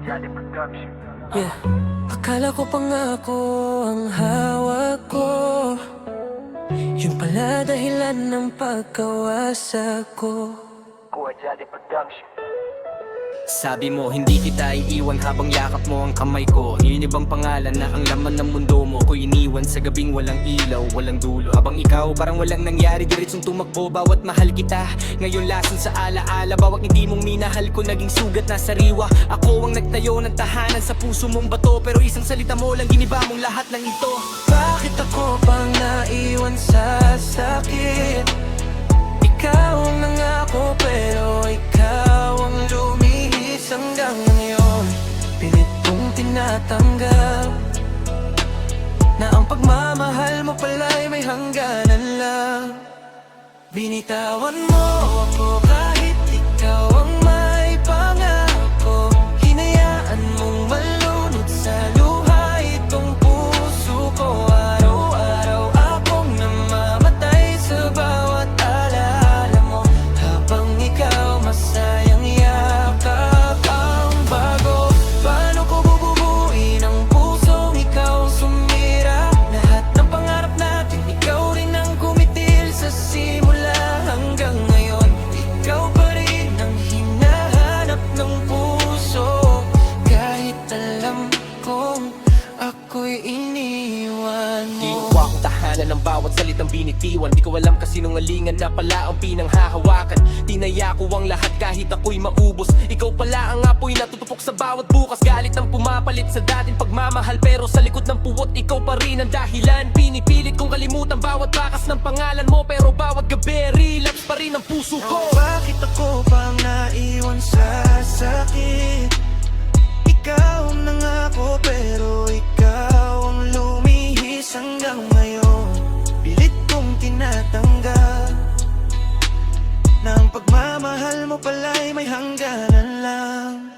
Yeah, akala ko pa nga ako ang hawak ko. Yung pala dahilan ng pagkawasak ko. Sabi mo hindi kita iiwan habang yakap mo ang kamay ko. Inibang pangalan na ang laman ng mundo mo ko iniwan sa gabing walang ilaw, walang dulo. Habang ikaw parang walang nangyari, diretsong tumakbo. Bawat mahal kita, ngayon lason sa alaala. Bawat hindi mong minahal ko naging sugat na sariwa. Ako ang nagtayo ng tahanan sa puso mong bato, pero isang salita mo lang giniba mong lahat ng ito. Bakit ako pang naiwan sa sakit? Ikaw ang nangako pero ikaw ang lumihis hanggang ngayon. Pilit kong tinatanggal na ang pagmamahal mo pala'y may hangganan lang. Binitawan mo ako kahit ikaw ang may pangako. Hinayaan mong malunod sa luha itong puso ko. Araw-araw akong namamatay sa bawat alaala mo. Habang ikaw masayang yakap ang bago. Paano ko bububuin ang pusong ikaw ang sumira? Lahat ng pangarap natin, ikaw rin ang kumitil sa simula hanggang ngayon. Ikaw pa rin ang hinahanap ng puso. Kahit alam kong ako'y iniwan mo. Ginawa kong tahanan ng bawat salitang binitiwan. Di ko alam kasi sinungalingan na pala ang pinanghahawakan. Tinaya ko ang lahat kahit ako'y maubos. Ikaw pala ang apoy na tutupok sa bawat bukas. Galit ang pumapalit sa dating pagmamahal, pero sa likod ng puwot ikaw pa rin ang dahilan. Pinipilit kong kalimutan bawat bakas ng pangalan mo, pero bawat gabi relapse pa rin ang puso ko. Bakit ako pang naiwan sa sakit? Ikaw ang nangako pero ikaw ang lumihis hanggang ngayon. Pilit kong tinatanggal na ang pagmamahal mo pala'y may hangganan lang.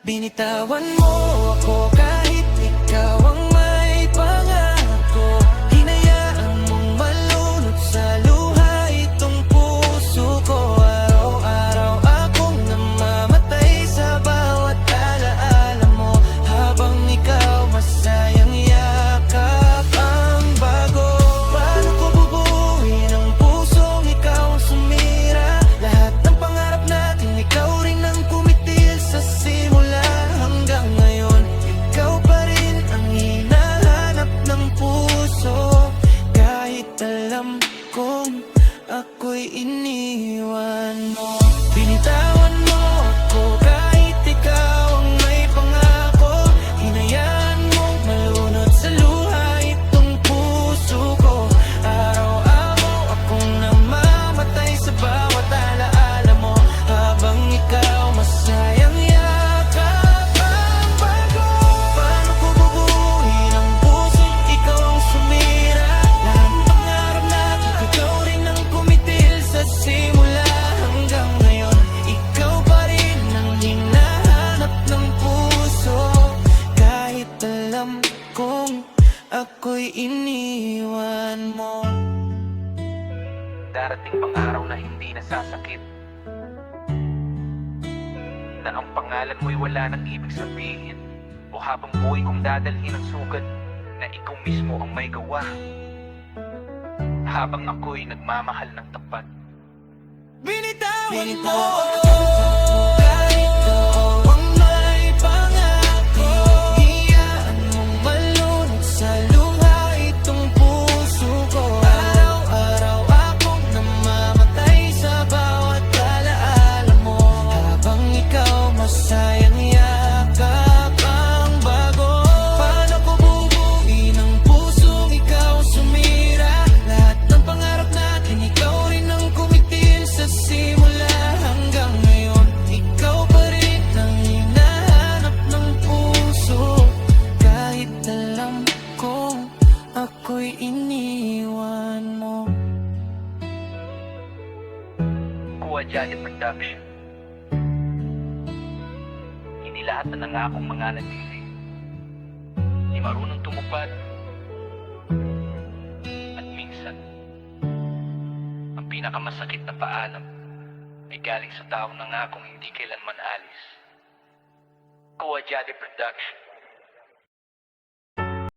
Binitawan mo ako kahit ikaw ang may pangako. Hinayaan mong malunod sa luha itong puso ko. Araw-araw akong namamatay sa bawat alaala mo. Habang ikaw masayang yakap ang bago. Paano ko bubuuin ang pusong ikaw ang sumira? Lahat ng pangarap natin, ikaw rin ang kumitil sa simula hanggang ngayon. Ikaw pa rin ang hinahanap ng puso. Kahit alam kong ako'y iniwan mo. Binitawan mo ako kahit ikaw ang may pangako. Hinayaan mong malunod sa luha itong puso ko. Araw-araw akong namamatay sa bawat alaala mo. Habang ikaw masayang yakap ang bago. Paano ko bubuuin ang pusong ikaw ang sumira? Lahat ng pangarap natin, ikaw rin ang kumitil sa simula hanggang ngayon. Ikaw pa rin ang hinahanap ng puso. Kahit alam kong ako'y iniwan mo. Darating pang araw na hindi nasasakit, na ang pangalan mo'y wala nang ibig sabihin. O habang buhay kong dadalhin ang sugat na ikaw mismo ang may gawa. Habang ako'y nagmamahal ng tapat. Binitawan mo kahit ikaw ang may pangako. Hiyaan mong malunod sa luha itong puso ko. Araw-araw akong namamatay sa bawat alaala mo. Habang ikaw masayang yakap ang bago. Paano ko bubuuin ang pusong ikaw sumira? Lahat ng pangarap natin, ikaw rin ang kumitil sa simula hanggang ngayon. Ikaw pa rin ang hinahanap ng puso. Kahit alam kong ako'y iniwan mo. Kuha Janet Production. Hindi lahat na nangakong mga nandili. Di marunong tumupad. At minsan, ang pinakamasakit na paalam ay galing sa taong nangakong hindi kailanman alis. Kuwa Jadi Production.